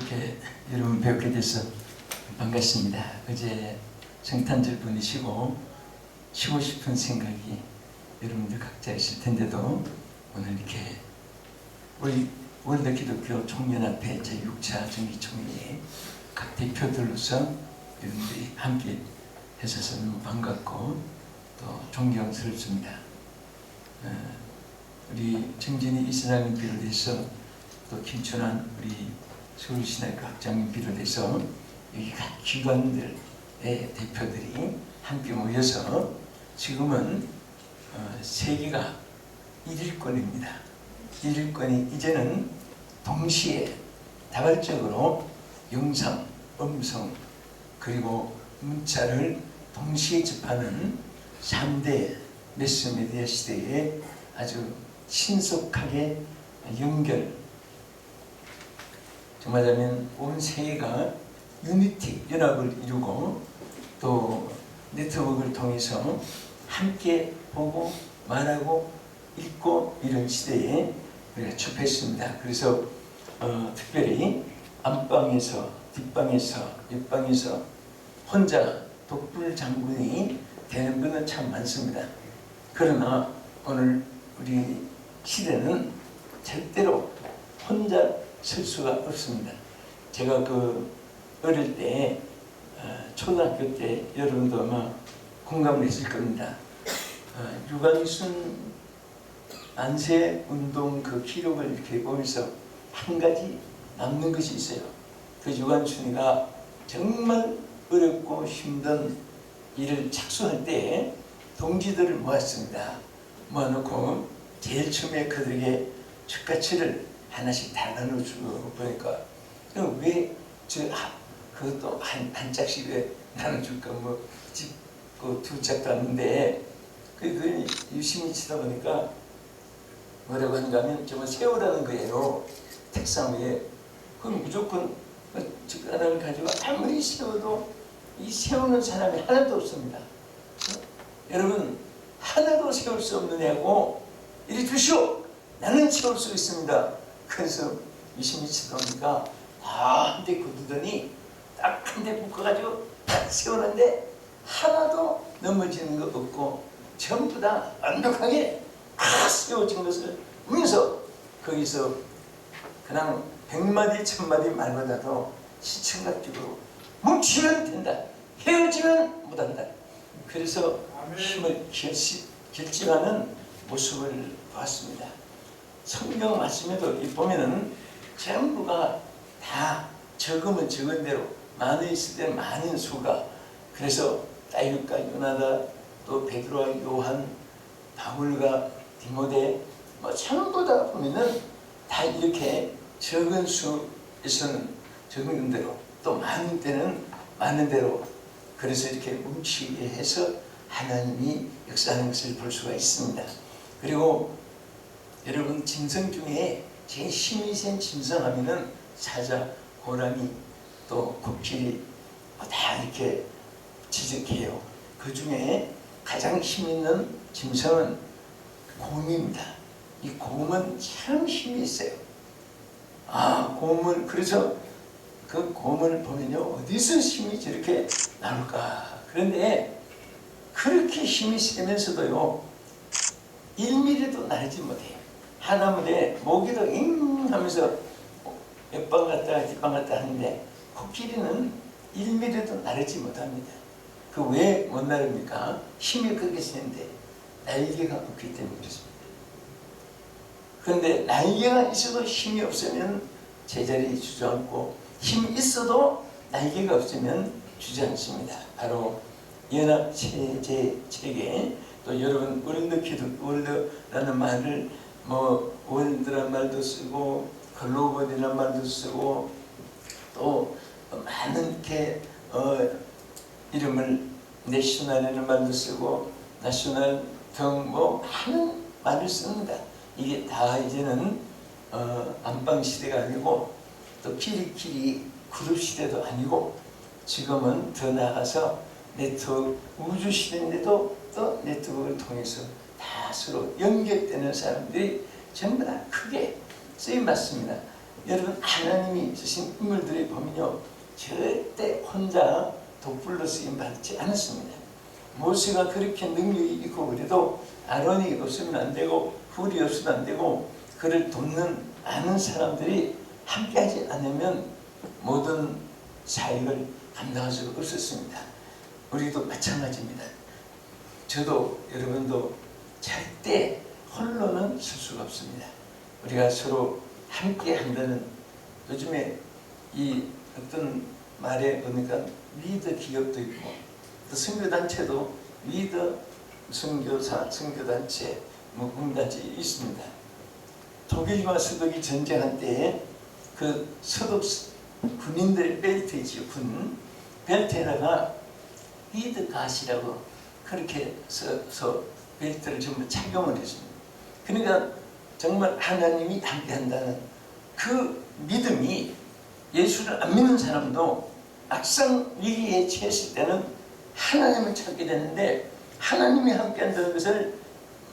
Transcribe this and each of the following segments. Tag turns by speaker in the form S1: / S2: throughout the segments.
S1: 이렇게 여러분 뵙게 돼서 반갑습니다. 어제 성탄절 보내시고 쉬고 싶은 생각이 여러분들 각자 있을 텐데도 오늘 이렇게 우리 월드기독교 총연합회 제6차 정기총회에 각 대표들로서 여러분들이 함께 해서 너무 반갑고 또 존경스럽습니다. 우리 정진희 이사장님 비롯해서 또 김춘환 우리 서울신학교 학장님 비롯해서 여기 각 기관들의 대표들이 함께 모여서 지금은 세계가 1일권입니다. 1일권이 이제는 동시에 다발적으로 영상, 음성 그리고 문자를 동시에 접하는 3대 매스미디어 시대에 아주 신속하게 연결, 정말하면 온 세계가 유니티, 연합을 이루고 또 네트워크를 통해서 함께 보고 말하고 읽고 이런 시대에 우리가 접했습니다. 그래서 특별히 안방에서, 뒷방에서, 옆방에서 혼자 독불 장군이 되는 분은 참 많습니다. 그러나 오늘 우리 시대는 절대로 혼자 설 수가 없습니다. 제가 어릴 때 초등학교 때 여러분도 아마 공감을 했을 겁니다. 유관순 만세운동 그 기록을 이렇게 보면서 한 가지 남는 것이 있어요. 그 유관순이가 정말 어렵고 힘든 일을 착수할 때 동지들을 모았습니다. 모아놓고 제일 처음에 그들에게 축가치를 하나씩 다 나눠주고 보니까 왜 그것도 한 짝씩 왜 나눠줄까 두 짝도 왔는데 그 유심히 치다 보니까 뭐라고 하는가 하면 정말 세우라는 거예요. 책상 위에. 그럼 무조건 하나를 가지고 아무리 세워도 이 세우는 사람이 하나도 없습니다. 여러분 하나도 세울 수 없느냐고 이리 주시오. 나는 세울 수 있습니다. 그래서 유심히 치다 보니까 다 한 대 굳더니 딱 한 대 묶어가지고 딱 세우는데 하나도 넘어지는 거 없고 전부 다 완벽하게 다 세워진 것을 보면서 거기서 그냥 100마디 1000마디 말보다도 시청각적으로 뭉치면 된다, 헤어지면 못한다. 그래서 힘을 결집하는 모습을 보았습니다. 성경 말씀에도 보면은 전부가 다 적으면 적은 대로 많이 있을 때 많은 수가, 그래서 다윗과 요나다 또 베드로와 요한 바울과 디모데 전부 다 보면은 다 이렇게 적은 수에서는 적은 대로 또 많은 때는 많은 대로 그래서 이렇게 뭉치게 해서 하나님이 역사하는 것을 볼 수가 있습니다. 그리고 여러분 짐승 중에 제일 힘이 센 짐승 하면은 사자, 호랑이 또 코끼리 다 이렇게 지적해요. 그 중에 가장 힘 있는 짐승은 곰입니다. 이 곰은 참 힘이 있어요. 곰은 그래서 그 곰을 보면요 어디서 힘이 저렇게 나올까. 그런데 그렇게 힘이 세면서도요 1mm도 나르지 못해요. 하나무대 모기도 잉 하면서 옆방 갔다가 뒷방 갔다 하는데 코끼리는 1mm도 나르지 못합니다. 그 왜 못 나릅니까? 힘이 그렇게 세는데 날개가 없기 때문에 그렇습니다. 그런데 날개가 있어도 힘이 없으면 제자리에 주저앉고 힘이 있어도 날개가 없으면 주저앉습니다. 바로 연합체제 체계, 또 여러분 월드라는 말을 월드라는 말도 쓰고 글로벌이라는 말도 쓰고 또 많은 이렇게 이름을 내셔널이라는 말도 쓰고 나셔널 등 많은 말을 씁니다. 이게 다 이제는 안방 시대가 아니고 또 키리키리 그룹 시대도 아니고 지금은 더 나아가서 네트워크 우주 시대인데도 또 네트워크를 통해서 다 서로 연결되는 사람들이 전부 다 크게 쓰임받습니다. 여러분 하나님이 주신 인물들이 보면요 절대 혼자 독불로 쓰임 받지 않았습니다. 모세가 그렇게 능력이 있고 그래도 아론이 없으면 안 되고 훌이 없으면 안 되고 그를 돕는 아는 사람들이 함께하지 않으면 모든 사역을 감당할 수가 없었습니다. 우리도 마찬가지입니다. 저도 여러분도 절대 홀로는 쓸 수가 없습니다. 우리가 서로 함께 한다는, 요즘에 이 어떤 말에 보니까 리더 기업도 있고 또 선교단체도 리더 선교사, 선교단체, 공단체 있습니다. 독일과 서독이 전쟁한 때에 그 서독 군인들의 벨트 있죠. 군 벨트에다가 리더 갓이라고 그렇게 써서 벨트를 전부 착용을 했습니다. 그러니까 정말 하나님이 함께한다는 그 믿음이, 예수를 안 믿는 사람도 악상 위기에 처했을 때는 하나님을 찾게 되는데, 하나님이 함께한다는 것을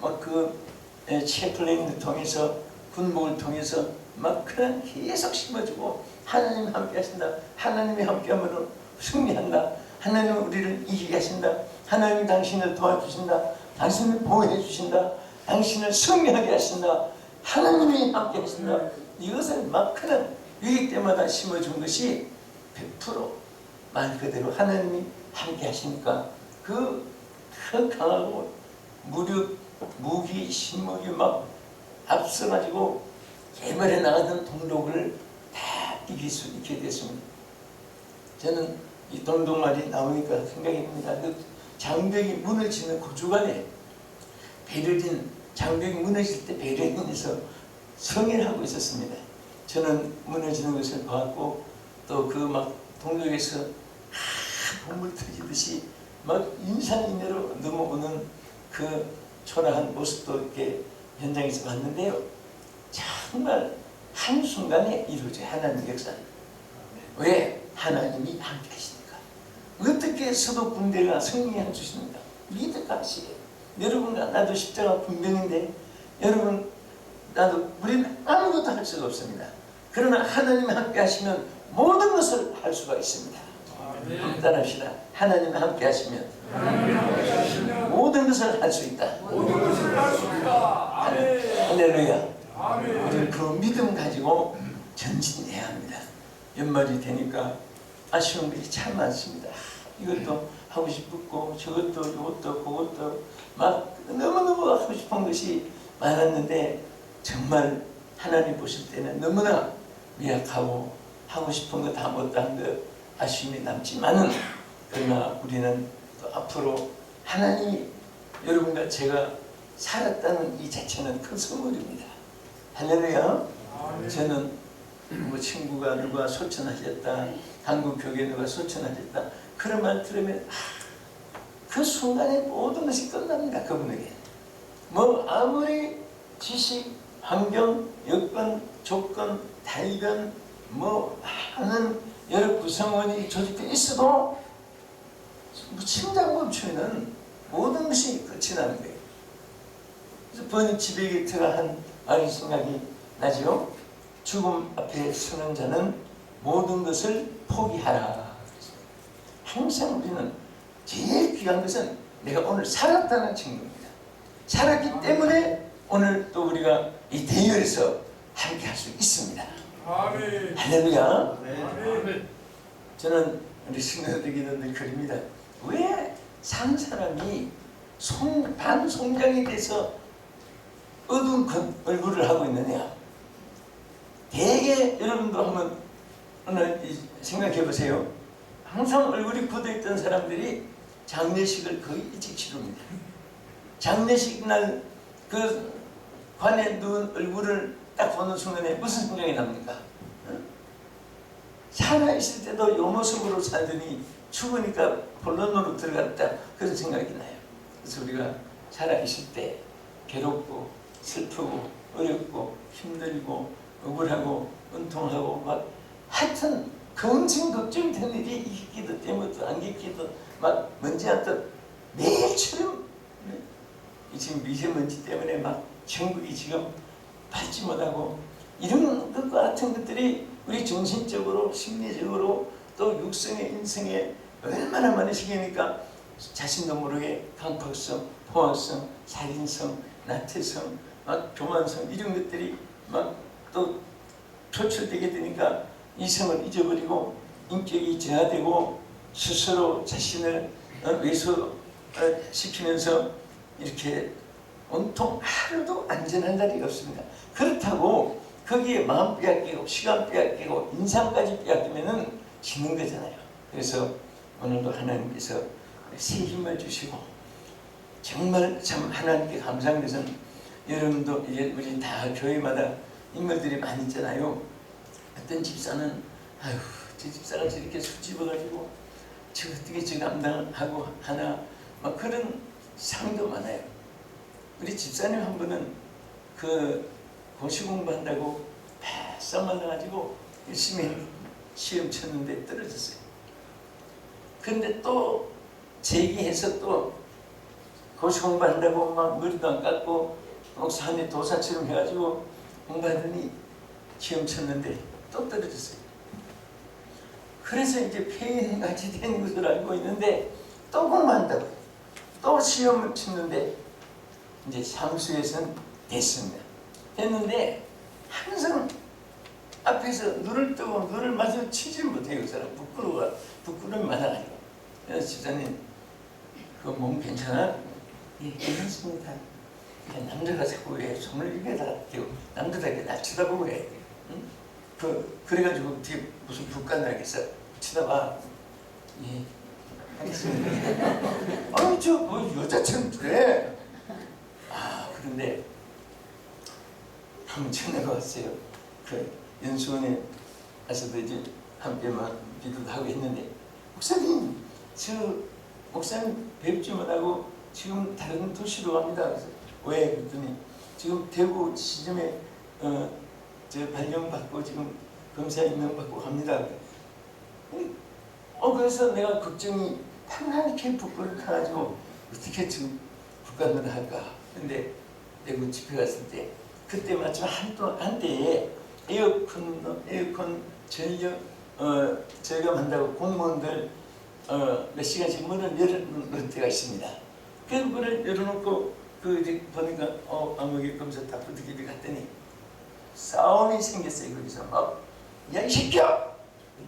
S1: 막 그 채플레인을 통해서, 군복을 통해서 막 그냥 계속 심어주고, 하나님 함께 하신다, 하나님이 함께하면 승리한다, 하나님은 우리를 이기게 하신다, 하나님이 당신을 도와주신다, 당신을 보호해 주신다, 당신을 승리하게 하신다, 하나님이 함께 하신다. 이것을 막 그냥 위기 때마다 심어준 것이 100% 말 그대로 하나님이 함께 하시니까 그 강하고 무기, 신무기 막 앞서가지고 개발해 나가던 동독을 다 이길 수 있게 됐습니다. 저는 이 동독말이 나오니까 생각이 납니다. 그 장벽이 무너지는 그 주간에 베를린 장벽이 무너질 때 베를린에서 성회를 하고 있었습니다. 저는 무너지는 것을 봤고 또 그 막 동독에서 동물 터지듯이 막 인산인해로 넘어오는 그 초라한 모습도 이렇게 현장에서 봤는데요. 정말 한순간에 이루어져요. 하나님의 역사는. 왜? 하나님이 함께 하시니까. 어떻게 서독 군대가 승리해 주십니까? 믿음과 하시게요. 여러분과 나도 십자가 군병인데, 여러분 나도 우리는 아무것도 할 수가 없습니다. 그러나 하나님이 함께 하시면 모든 것을 할 수가 있습니다. 한번 따라합시다. 하나님이 함께 하시면 모든 것을 할 수 있다. 할렐루야. 우리는 그 믿음 가지고 전진해야 합니다. 연말이 되니까 아쉬운 것이 참 많습니다. 이것도 하고 싶었고 저것도 이것도 그것도 막 너무너무 하고 싶은 것이 많았는데, 정말 하나님 보실 때는 너무나 미약하고 하고 싶은 거 다 못한 것 아쉬움이 남지만은, 그러나 우리는 또 앞으로 하나님이 여러분과 제가 살았다는 이 자체는 큰 선물입니다. 할렐루야. 저는 뭐 친구가 누가 소천하셨다, 한국 교회 누가 소천하셨다, 그런 말 들으면 그 순간에 모든 것이 끝납니다. 그분에게 뭐 아무리 지식, 환경, 여건, 조건, 달변 뭐 하는 여러 구성원이 조직되어 있어도 심장 멈추면 모든 것이 끝이 나는 거예요. 그래서 번역 지베게트가 한 말이 생각이 나죠. 죽음 앞에 서는 자는 모든 것을 포기하라. 항상 우리는 제일 귀한 것은 내가 오늘 살았다는 증거입니다. 살았기 때문에 오늘 또 우리가 이 대열에서 함께 할 수 있습니다. 아멘. 할렐루야. 아멘. 저는 우리 신도들에게도 늘 그립니다. 왜 산 사람이 반송장이 돼서 어두운 얼굴을 하고 있느냐? 대개 여러분도 한번 오늘 생각해 보세요. 항상 얼굴이 굳어있던 사람들이 장례식을 거의 일찍 치릅니다. 장례식 날 그 관에 누운 얼굴을 딱 보는 순간에 무슨 생각이 납니까? 살아있을 때도 이 모습으로 살더니 죽으니까 본론으로 들어갔다, 그런 생각이 나요. 그래서 우리가 살아있을 때 괴롭고 슬프고 어렵고 힘들고 억울하고 은통하고 막 하여튼 걱정 된 일이 있기도 때문에 안 있기도 막 먼지 않듯 매일처럼, 지금 미세먼지 때문에 막 전국이 지금 밟지 못하고 이런 것과 같은 것들이 우리 정신적으로 심리적으로 또 육성의 인성에 얼마나 많은 시기니까 자신도 모르게 강팍성, 포화성, 살인성, 나태성, 막 교만성 이런 것들이 막 또 표출되게 되니까 이성을 잊어버리고 인격이 저하되고 스스로 자신을 왜소시키면서 이렇게 온통 하루도 안전한 자리가 없습니다. 그렇다고 거기에 마음 빼앗기고 시간 빼앗기고 인상까지 빼앗기면은 지는 거잖아요. 그래서 오늘도 하나님께서 새 힘을 주시고 정말 참 하나님께 감사한 것은 여러분도 이제 우리 다 교회마다 인물들이 많이 있잖아요. 어떤 집사는 아유 저 집사가 저렇게 수집어가지고 저 어떻게 저 감당하고 하나 막 그런 상도 많아요. 우리 집사님 한 분은 그 고시 공부한다고 바싹 말라가지고 열심히 시험 쳤는데 떨어졌어요. 근데 또 재기해서 또 고시 공부한다고 막 머리도 안 깎고 산에 도사처럼 해가지고 공부하더니 시험 쳤는데 또 떨어졌어요. 그래서 이제 폐인같이 된 것을 알고 있는데 또 공부한다고 또 시험을 치는데 이제 상수에서는 됐습니다. 됐는데 항상 앞에서 눈을 뜨고 눈을 마주치지 못해요. 그 사람 부끄러움이 많아가지고. 그래서 집사님 그 몸 괜찮아? 예, 괜찮습니다. 남자가 자꾸 왜 손을 입에다 대고 남자답게 날 쳐다보고 해. 응? 그래가지고 뒤에 무슨 북한을 하겠어. 쳐다봐. 예, 알겠습니다. 아니 저 뭐 여자처럼 그래. 아 그런데 한번 전화가 왔어요. 그 연수원에 가서도 이제 함께 막 기도도 하고 했는데 목사님 저 목사님 뵙지 못하고 지금 다른 도시로 갑니다. 그래서 왜? 그랬더니 지금 대구 시점에 저 발령받고 지금 검사 임명받고 갑니다. 그래서 내가 걱정이 편하게 북구를 타가지고 어떻게 지금 북한을 할까. 근데 대구 집회 갔을 때 그때 마침 한때에 에어컨 전력 절감한다고 공무원들 몇 시간씩 문을 열어놓을 때가 있습니다. 그 문을 열어놓고 그 이제 보니까 암흑의 검사 딱 부득이를 갔더니 싸움이 생겼어요. 거기서 막 야 이 새끼야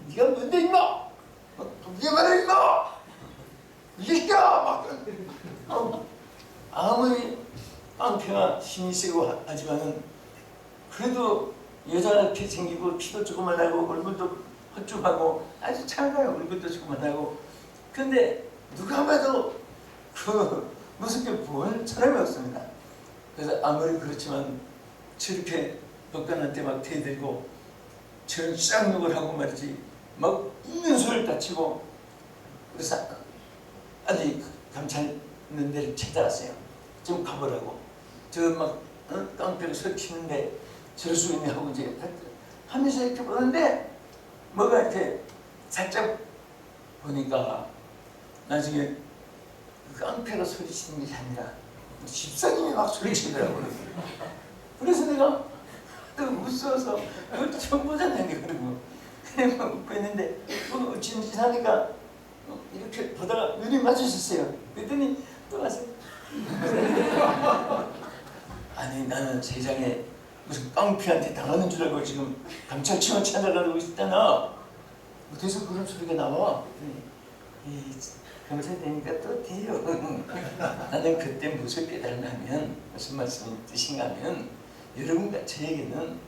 S1: 네가 뭔데 임마 누가 말해 임마 이 새끼야 막 아무리 깡패가 힘이 세고 하지만은 그래도 여자같이 생기고 키도 조그만하고 얼굴도 헛쭉하고 아주 착해요. 얼굴도 조그만하고. 근데 누가 봐도 그 무슨 게 본 사람이 없습니다. 그래서 아무리 그렇지만 저렇게 법관한테 막 대들고 저런 쌍욕을 하고 말이지 막 있는 소리를 다치고 그래서 아직 감찰 있는 데를 찾아왔어요. 좀 가보라고. 저 막 깡패를 설치는데 저럴 수 있냐 하고 이제 하면서 이렇게 보는데 뭐가 이렇게 살짝 보니까 나중에 깡패가 소리치는 게 아니라 집사님이 막 소리치더라고요. 그래서 내가 또 무서워서 그걸 처음 보잖아요. 그러고 그냥 막 웃고 있는데 어찌 하니까 이렇게 보다가 눈이 마주쳤어요. 그랬더니 또 와서 아니 나는 세상에 무슨 깡패한테 당하는 줄 알고 지금 감찰청을 찾아가고 있잖아. 어디서 그런 소리가 나와? 검사 되니까 또 돼요. 나는 그때 무슨 깨달으면 무슨 말씀이 뜻인가 하면 여러분과 저에게는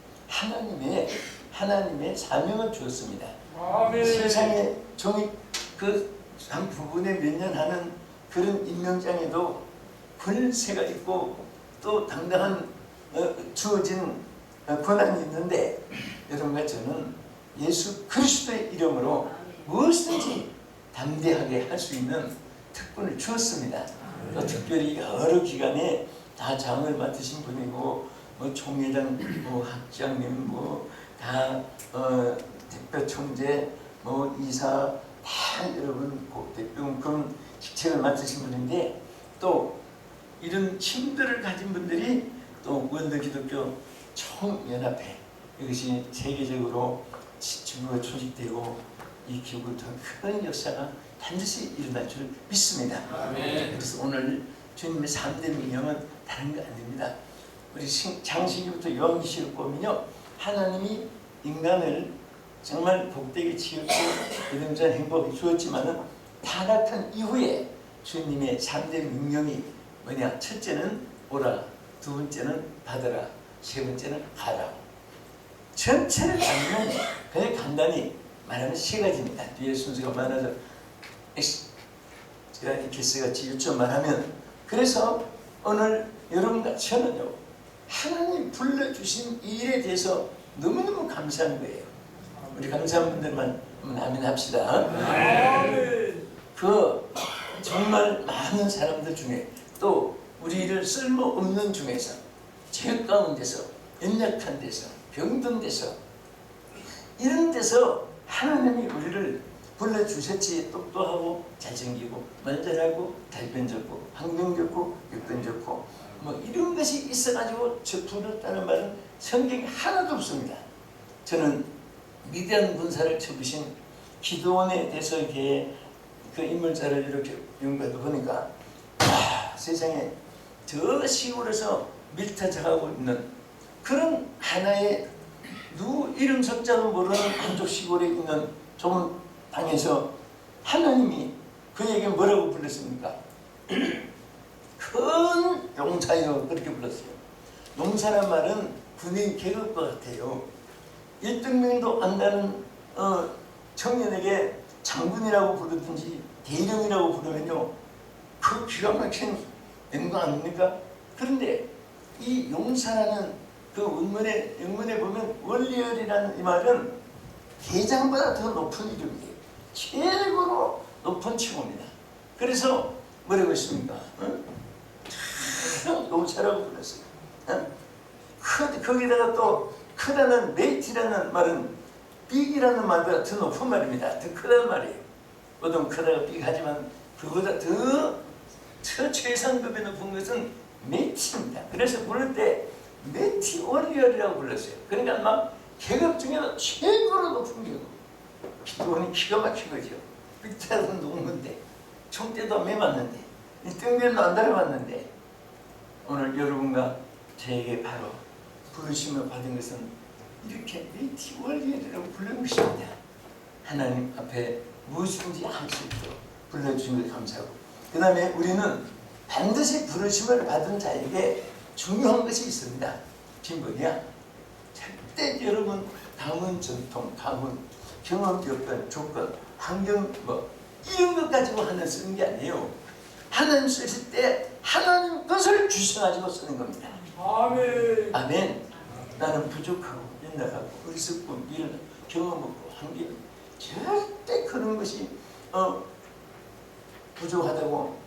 S1: 하나님의 사명을 주었습니다. 아멘. 세상에 종이 그 한 부분에 몇 년 하는 그런 임명장에도 권세가 있고 또 당당한 주어진 권한이 있는데 여러분과 저는 예수 그리스도의 이름으로 무엇이든지 담대하게 할 수 있는 특권을 주었습니다. 또 특별히 여러 기관에 다 장을 맡으신 분이고 뭐 총회장, 뭐 학장님, 뭐 다 대표 총재, 뭐 이사 다 여러분 대표 그런 직책을 맡으신 분인데 또 이런 힘들을 가진 분들이 또 원더기독교 총연합회 이것이 세계적으로 지구가 조직되고 이 기구를 통한 큰 역사가 반드시 일어날 줄 믿습니다. 그래서 오늘 주님의 3대 명령은 다른 거 아닙니다. 우리 창세기부터 요한계시록 보면요, 하나님이 인간을 정말 복되게 지었고 이런저런 행복을 주었지만은 타락한 이후에 주님의 3대 명령이 뭐냐? 첫째는 오라, 두 번째는 받아라, 세 번째는 하라. 전체를 잡으면 그냥 간단히 말하면 세 가지입니다. 뒤에 순서가 많아서 제가 이렇게 쓰같이 요점만 하면, 그래서 오늘 여러분과 저는요, 하나님 불러주신 이 일에 대해서 너무너무 감사한 거예요. 우리 감사한 분들만 아멘 합시다. 그 정말 많은 사람들 중에 또 우리를 쓸모없는 중에서 죄 가운데서 연약한 데서 병든 데서 이런 데서 하나님이 우리를 불러주셨지. 똑똑하고 잘생기고 말 잘하고 달변 좋고 환경 좋고 육변 좋고 뭐 이런 것이 있어가지고 저 부르다는 말은 성경에 하나도 없습니다. 저는 미디안 군사를 쳐부신 기드온에 대해서 이렇게 그 인물자를 이렇게 연구해도 보니까 세상에 저 시골에서 밀타작하고 있는 그런 하나의 누구 이름 석자도 모르는 한쪽 시골에 있는 좁은 땅에서 하나님이 그에게 뭐라고 불렀습니까? 큰 용사여, 그렇게 불렀어요. 용사란 말은 군인 계급과 같아요. 1등명도 안 나는 청년에게 장군이라고 부르든지 대령이라고 부르면요, 그 기가 막힌 영광 아닙니까? 그런데 이 용사라는 그 영문에 보면 월리얼이라는 이 말은 대장보다 더 높은 이름이에요. 최고로 높은 칭호입니다. 그래서 뭐라고 했습니까? 용사라고 불렀어요. 거기다가 또 크다는 메이티라는 말은 빅이라는 말보다 더 높은 말입니다. 더 크다는 말이에요. 보통 크다가 빅하지만 그보다 더 최상급의 높은 것은 메이티입니다. 그래서 부를 때 메이티 워리얼이라고 불렀어요. 그러니까 막 계급 중에서 최고로 높은 계급. 기도원이 기가 막힌 거죠. 빅타도 녹는데 총대도 매맞는데 등변도 안 달아봤는데 오늘 여러분과 저에게 바로 부르심을 받은 것은 이렇게 메이티 워리얼이라고 부르는 것입니다. 하나님 앞에 무엇인지 할 수 있도록 불러주신 것 감사하고, 그 다음에 우리는 반드시 부르심을 받은 자에게 중요한 것이 있습니다. 그게 뭐냐? 절대 여러분 가문 전통, 가문, 경험, 여건, 조건, 환경 뭐 이런 것 가지고 하나님 쓰는 게 아니에요. 하나님 쓰실 때 하나님 것을 주셔가지고 쓰는 겁니다. 아멘. 아멘. 나는 부족하고 연약하고 어리석고 미련하고 경험 없고 한계, 절대 그런 것이 부족하다고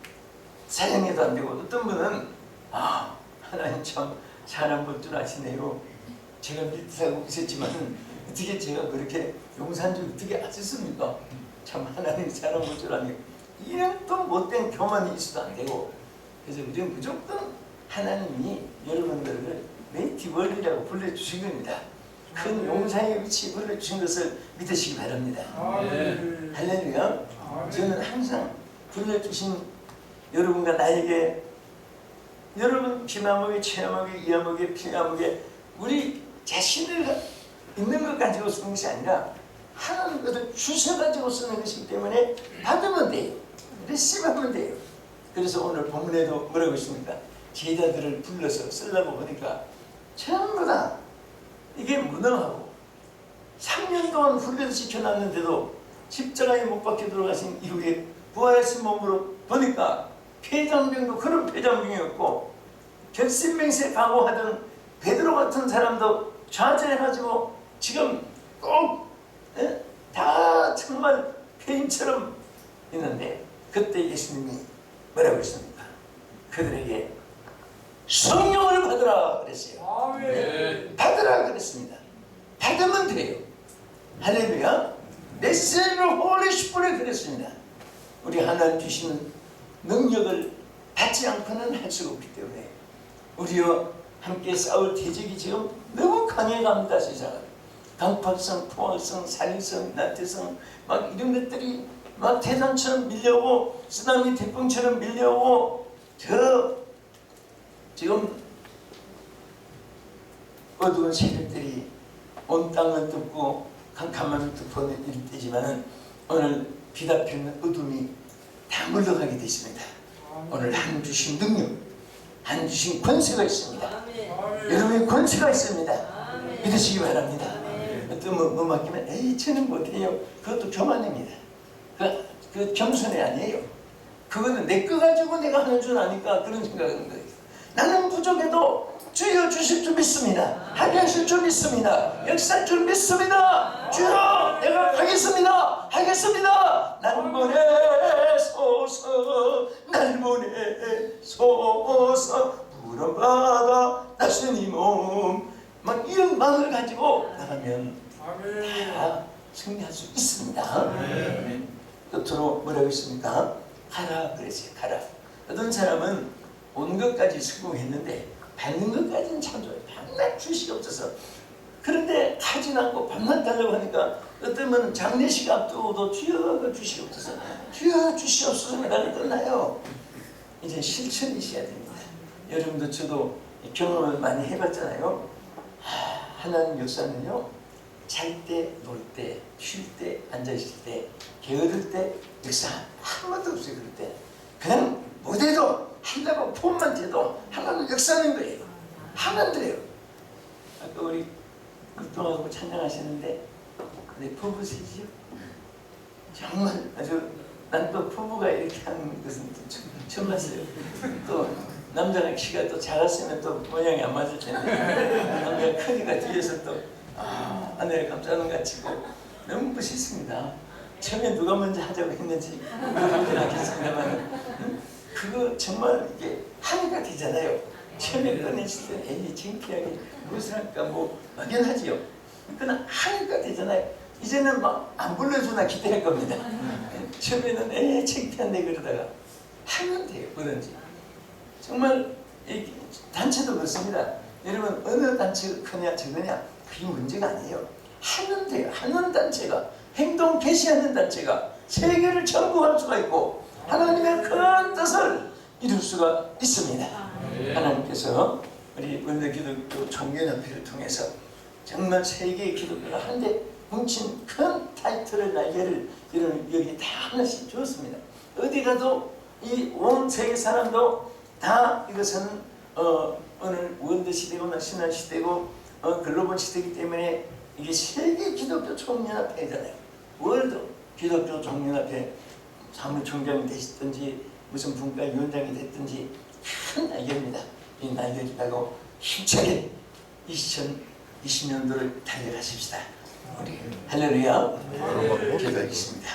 S1: 사양해도 안 되고, 어떤 분은 하나님 참 사람 볼 줄 아시네요. 제가 밑에서 있었지만 어떻게 제가 그렇게 용산주 어떻게 아셨습니까? 참 하나님 사람 볼 줄 아네요. 이런 또 못된 교만이 있어도 안 되고, 그래서 우리는 무조건 하나님이 여러분들을 메이티월이라고 불러주신 겁니다. 큰 용사의 위치에 불러주신 것을 믿으시기 바랍니다. 할렐루야. 저는 항상 불러주신 여러분과 나에게, 여러분 피마목에 체하목에 이하목에 피하목에 우리 자신을 있는 것 가지고 쓰는 것이 아니라 하나님 것을 주셔가지고 쓰는 것이기 때문에 받으면 돼요. 리시브하면 돼요. 그래서 오늘 본문에도 뭐라고 있습니까? 제자들을 불러서 쓰려고 보니까 전부 다 이게 무능하고 3년 동안 훈련을 시켜놨는데도 십자가에 못 박혀 들어가신 이후에 부활하신 몸으로 보니까 폐장병도 그런 폐장병이었고, 결심맹세 각오하던 베드로 같은 사람도 좌절해가지고 지금 꼭 다 정말 폐인처럼 있는데, 그때 예수님이 뭐라고 했습니까? 그들에게 성령을 받으라 그랬어요. 네. 받으라 그랬습니다. 받으면 돼요. 할렐루야. 메시지를 홀리 스피릿 그랬습니다. 우리 하나님 주시는 능력을 받지 않고는 할 수가 없기 때문에 우리와 함께 싸울 대적이 지금 너무 강해갑니다. 세상은. 강팍성, 포항성, 산리성, 나태성 막 이런 것들이 막 대단처럼 밀려오고 쓰나미 태풍처럼 밀려오고 저 지금 어두운 세력들이 온 땅을 덮고 캄캄함을 덮어내는 때지만은 오늘 비다 피는 어둠이 다 물러가게 되십니다. 오늘 하나님 주신 능력, 하나님 주신 권세가 있습니다. 여러분의 권세가 있습니다. 믿으시기 바랍니다. 또 뭐 맡기면 에이 저는 못해요. 그것도 교만입니다. 그 겸손이 아니에요. 그거는 내 거 가지고 내가 하는 줄 아니까 그런 생각하는 거예요. 나는 부족해도 주여 주실 줄 믿습니다. 하게 하실 줄 믿습니다. 역사할 줄 믿습니다. 주여 내가 하겠습니다. 하겠습니다. 날 보내소서, 날 보내소서, 부름받아 나시니 몸. 막 이런 마음을 가지고 나가면 다 승리할 수 있습니다. 끝으로 뭐라고 했습니까? 가라 그랬어요. 가라. 어떤 사람은 온 것까지 성공했는데 받는 것까지는 참 좋아요. 밤낮 주시옵소서. 그런데 하진 않고 밤낮 달라고 하니까 어떤 분은 장례식 앞두고도 주여 주시옵소서, 주여 주시옵소서 하다가 끝나요. 이제 실천이셔야 됩니다. 여러분도 저도 경험을 많이 해봤잖아요. 하나님 역사는요, 잘 때, 놀 때, 쉴 때, 앉아있을 때, 게으를 때 역사 한 번도 없어요. 그럴 때 그냥 못해도 하려고 폼만 돼도 하나님 역사하는 거예요. 하면 돼요. 아까 우리 극동하고 찬양하시는데 내 부부 셋이요. 정말 아주 난 또 부부가 이렇게 하는 것은 처음 봤어요. 또 남자는 키가 또 작았으면 또 모양이 안 맞을 텐데 남자가 크니까 뒤에서 또 아내를 감싸는 것 같이 너무 멋있습니다. 처음에 누가 먼저 하자고 했는지 모르긴 않겠습니다만 그거 정말 이게 하니까 되잖아요. 처음에 꺼내실 때 에이 창피하게 무엇을 할까 뭐 막연하지요. 그러나 하니까 되잖아요. 이제는 막 안 불러주나 기대할 겁니다. 처음에는 에이 창피한데 그러다가 하면 돼요. 뭐든지. 정말 단체도 그렇습니다. 여러분 어느 단체가 크냐 적으냐 그게 문제가 아니에요. 하면 돼요. 하는 단체가, 행동 개시하는 단체가 세계를 정복할 수가 있고 하나님의 큰 뜻을 이룰 수가 있습니다. 하나님께서 우리 원내기독교 총연합회를 통해서 정말 세계의 기독교가 한데 뭉친 큰 타이틀의 날개를 여기 다 하나씩 주었습니다. 어디 가도 이 온 세계 사람도 다 이것은 오늘 원대 시대고 신화 시대고 글로벌 시대이기 때문에 이게 세계 기독교 총연합회잖아요. 월드 기독교 총연합회 사무총장이 되시든지 무슨 분과위원장이 됐든지 큰 날개입니다. 이 날개를 달고 힘차게 2020년도를 달려가십시다. 우리 할렐루야. 기도하겠습니다.